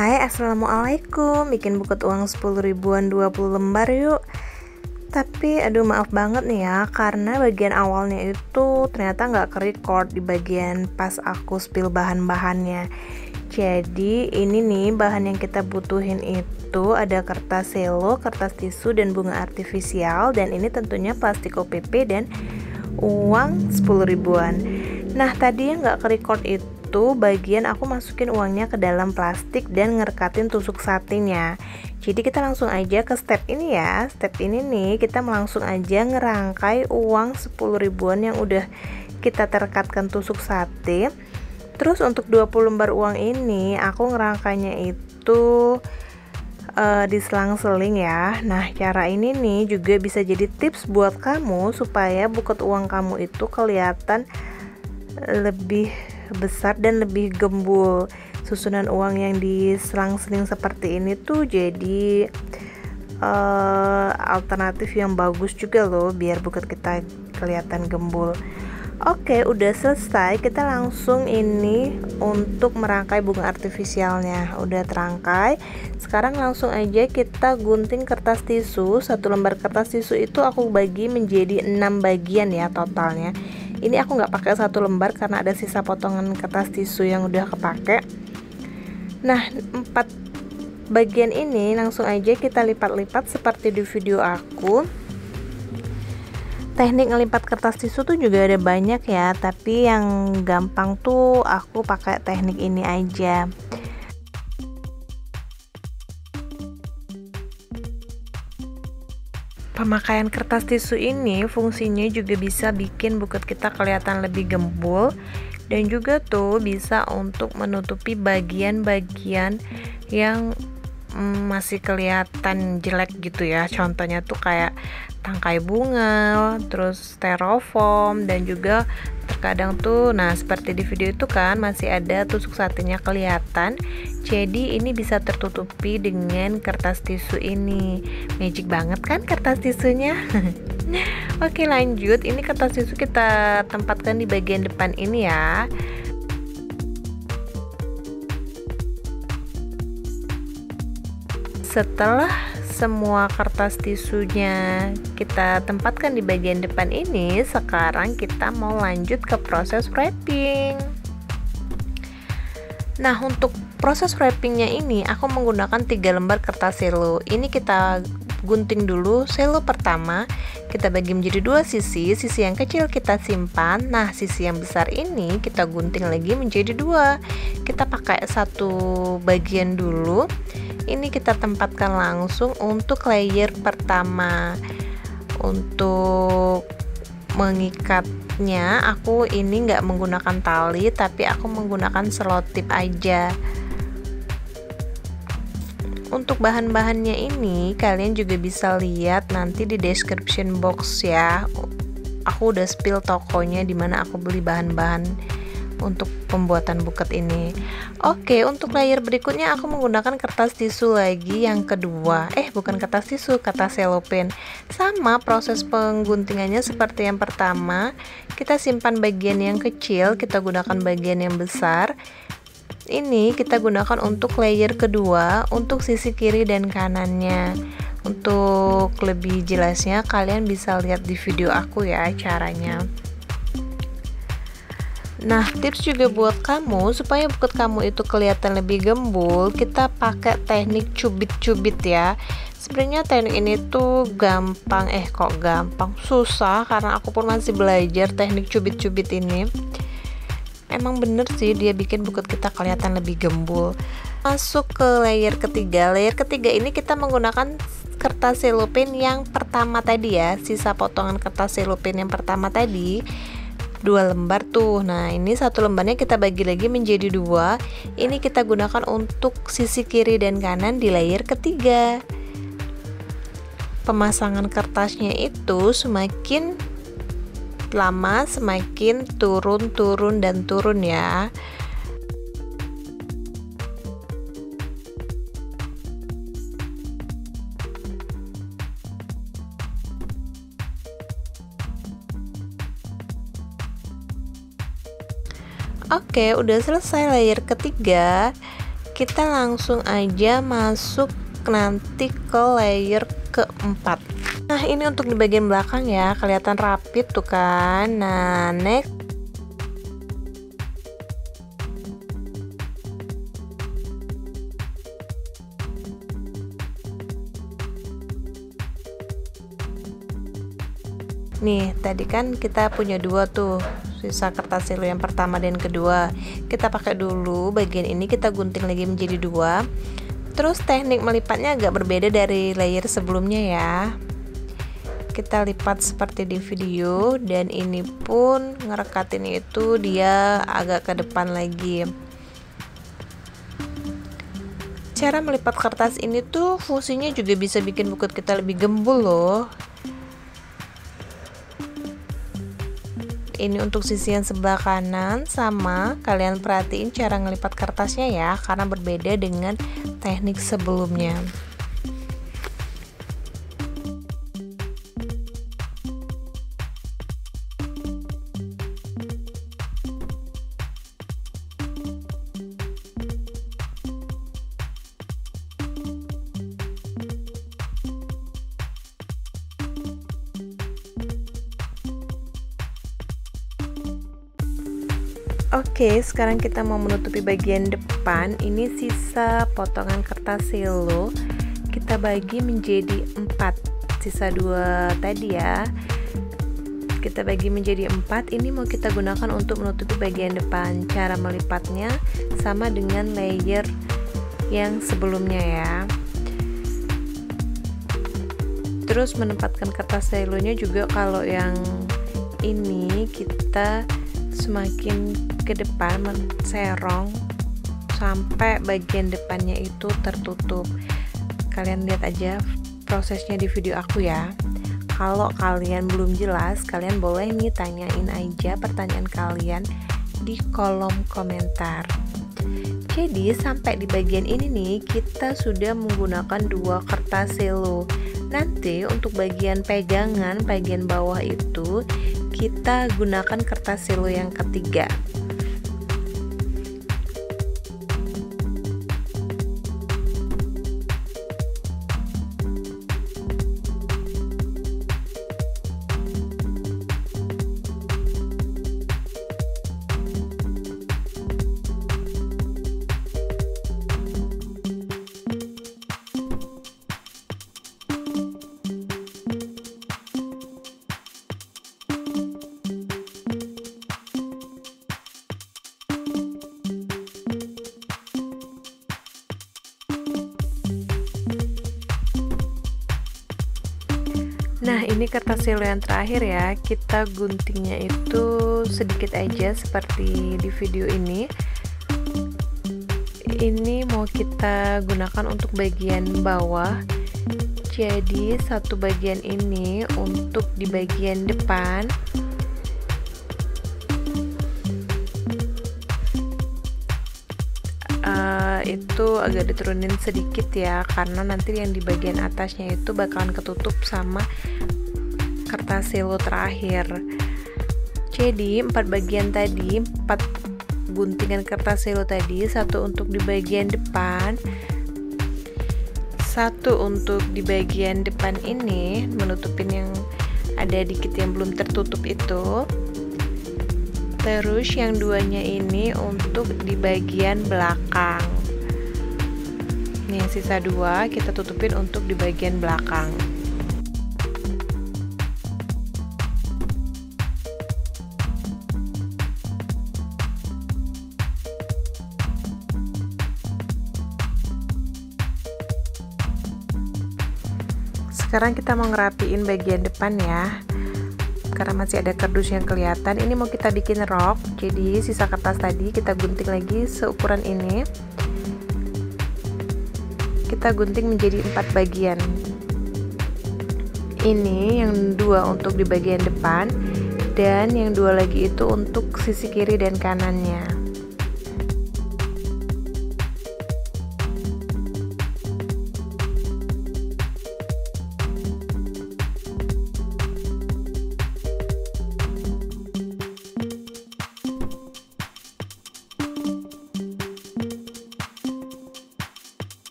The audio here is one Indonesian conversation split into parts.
Hai, assalamualaikum. Bikin buket uang 10 ribuan 20 lembar yuk. Tapi aduh maaf banget nih ya, karena bagian awalnya itu ternyata nggak ke-record di bagian pas aku spill bahan-bahannya. Jadi ini nih bahan yang kita butuhin itu ada kertas selo, kertas tisu, dan bunga artifisial. Dan ini tentunya plastik OPP dan uang 10 ribuan. Nah tadi yang nggak ke-record itu bagian aku masukin uangnya ke dalam plastik dan ngerekatin tusuk satenya. Jadi kita langsung aja ke step ini ya. Step ini nih kita langsung aja ngerangkai uang 10 ribuan yang udah kita terekatkan tusuk sate. Terus untuk 20 lembar uang ini aku ngerangkainya itu diselang-seling ya. Nah cara ini nih juga bisa jadi tips buat kamu supaya buket uang kamu itu kelihatan lebih besar dan lebih gembul. Susunan uang yang diselang-seling seperti ini tuh jadi alternatif yang bagus juga loh biar buket kita kelihatan gembul. Oke, udah selesai. Kita langsung ini untuk merangkai bunga artifisialnya. Udah terangkai. Sekarang langsung aja kita gunting kertas tisu. Satu lembar kertas tisu itu aku bagi menjadi 6 bagian ya totalnya. Ini aku nggak pakai satu lembar karena ada sisa potongan kertas tisu yang udah kepake. Nah, 4 bagian ini langsung aja kita lipat-lipat seperti di video aku. Teknik ngelipat kertas tisu tuh juga ada banyak ya, tapi yang gampang tuh aku pakai teknik ini aja. Pemakaian kertas tisu ini fungsinya juga bisa bikin buket kita kelihatan lebih gembul dan juga tuh bisa untuk menutupi bagian-bagian yang masih kelihatan jelek gitu ya. Contohnya tuh kayak tangkai bunga, terus styrofoam, dan juga terkadang tuh nah seperti di video itu kan masih ada tusuk satenya kelihatan. Jadi ini bisa tertutupi dengan kertas tisu ini. Magic banget kan kertas tisunya. Oke lanjut, ini kertas tisu kita tempatkan di bagian depan ini ya. Setelah semua kertas tisunya kita tempatkan di bagian depan ini, sekarang kita mau lanjut ke proses wrapping. Nah untuk proses wrappingnya ini aku menggunakan 3 lembar kertas selo. Ini kita gunting dulu selo pertama, kita bagi menjadi 2 sisi. Sisi yang kecil kita simpan. Nah sisi yang besar ini kita gunting lagi menjadi 2. Kita pakai satu bagian dulu. Ini kita tempatkan langsung untuk layer pertama. Untuk mengikatnya aku ini nggak menggunakan tali, tapi aku menggunakan selotip aja. Untuk bahan-bahannya ini kalian juga bisa lihat nanti di description box ya. Aku udah spill tokonya dimana aku beli bahan-bahan untuk pembuatan buket ini. Oke, untuk layer berikutnya aku menggunakan kertas tisu lagi yang kedua. Bukan kertas tisu, kertas selopen. Sama proses pengguntingannya seperti yang pertama. Kita simpan bagian yang kecil, kita gunakan bagian yang besar. Ini kita gunakan untuk layer kedua, untuk sisi kiri dan kanannya. Untuk lebih jelasnya kalian bisa lihat di video aku ya caranya. Nah tips juga buat kamu supaya buket kamu itu kelihatan lebih gembul, kita pakai teknik cubit-cubit ya. Sebenarnya teknik ini tuh gampang, kok gampang, susah karena aku pun masih belajar teknik cubit-cubit ini. Emang bener sih dia bikin buket kita kelihatan lebih gembul. Masuk ke layer ketiga. Layer ketiga ini kita menggunakan kertas selopen yang pertama tadi ya, sisa potongan kertas selopen yang pertama tadi 2 lembar tuh. Nah ini 1 lembarnya kita bagi lagi menjadi 2. Ini kita gunakan untuk sisi kiri dan kanan di layer ketiga. Pemasangan kertasnya itu semakin lama semakin turun dan turun ya. Oke, udah selesai layer ketiga. kita langsung aja masuk nanti ke layer keempat. Nah, ini untuk di bagian belakang ya, kelihatan rapi tuh kan. Nah, next nih, tadi kan kita punya dua tuh, sisa kertas selo yang pertama dan kedua. Kita pakai dulu bagian ini, kita gunting lagi menjadi dua. Terus teknik melipatnya agak berbeda dari layer sebelumnya ya. Kita lipat seperti di video, dan ini pun ngerekatin itu dia agak ke depan lagi. Cara melipat kertas ini tuh fungsinya juga bisa bikin buku kita lebih gembul loh. Ini untuk sisi yang sebelah kanan, sama kalian perhatiin cara ngelipat kertasnya ya, karena berbeda dengan teknik sebelumnya. Oke, sekarang kita mau menutupi bagian depan. Ini sisa potongan kertas selo, kita bagi menjadi 4, sisa 2 tadi ya, kita bagi menjadi 4. Ini mau kita gunakan untuk menutupi bagian depan. Cara melipatnya sama dengan layer yang sebelumnya ya. Terus menempatkan kertas selonya juga, kalau yang ini kita semakin ke depan menserong sampai bagian depannya itu tertutup. Kalian lihat aja prosesnya di video aku ya. Kalau kalian belum jelas, kalian boleh nih tanyain aja pertanyaan kalian di kolom komentar. Jadi sampai di bagian ini nih, kita sudah menggunakan 2 kertas selo. Nanti untuk bagian pegangan bagian bawah itu kita gunakan kertas selo yang ketiga. Nah, ini kertas selo yang terakhir ya, kita guntingnya itu sedikit aja seperti di video ini. Ini mau kita gunakan untuk bagian bawah. Jadi satu bagian ini untuk di bagian depan. Itu agak diturunin sedikit ya, karena nanti yang di bagian atasnya itu bakalan ketutup sama kertas selo terakhir. Jadi 4 bagian tadi, 4 guntingan kertas selo tadi, satu untuk di bagian depan, satu untuk di bagian depan ini menutupin yang ada dikit yang belum tertutup itu. Terus yang duanya ini untuk di bagian belakang. Nih, sisa 2 kita tutupin untuk di bagian belakang. Sekarang kita mau ngerapiin bagian depan ya, karena masih ada kardus yang kelihatan. Ini mau kita bikin rok, jadi sisa kertas tadi kita gunting lagi seukuran ini. Kita gunting menjadi 4 bagian. Ini yang 2 untuk di bagian depan, dan yang 2 lagi itu untuk sisi kiri dan kanannya.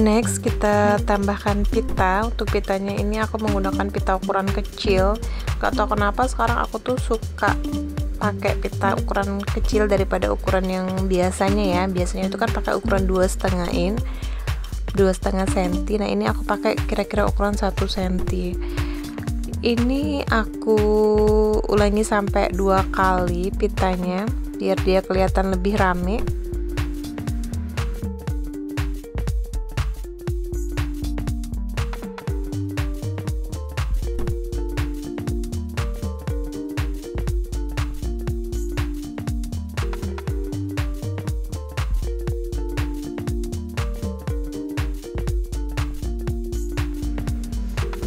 Next kita tambahkan pita. Untuk pitanya ini aku menggunakan pita ukuran kecil. Gak tau kenapa sekarang aku tuh suka pakai pita ukuran kecil daripada ukuran yang biasanya ya. Biasanya itu kan pakai ukuran 2,5 cm. Nah ini aku pakai kira-kira ukuran 1 cm. Ini aku ulangi sampai 2 kali pitanya biar dia kelihatan lebih rame.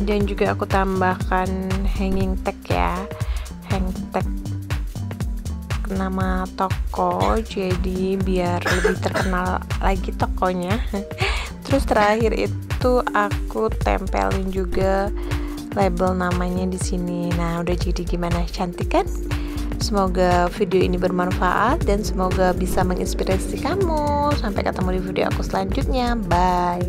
Dan juga aku tambahkan hanging tag ya, hang tag nama toko, jadi biar lebih terkenal lagi tokonya. Terus terakhir itu aku tempelin juga label namanya di sini. Nah udah jadi gimana, cantik kan? Semoga video ini bermanfaat dan semoga bisa menginspirasi kamu. Sampai ketemu di video aku selanjutnya, bye.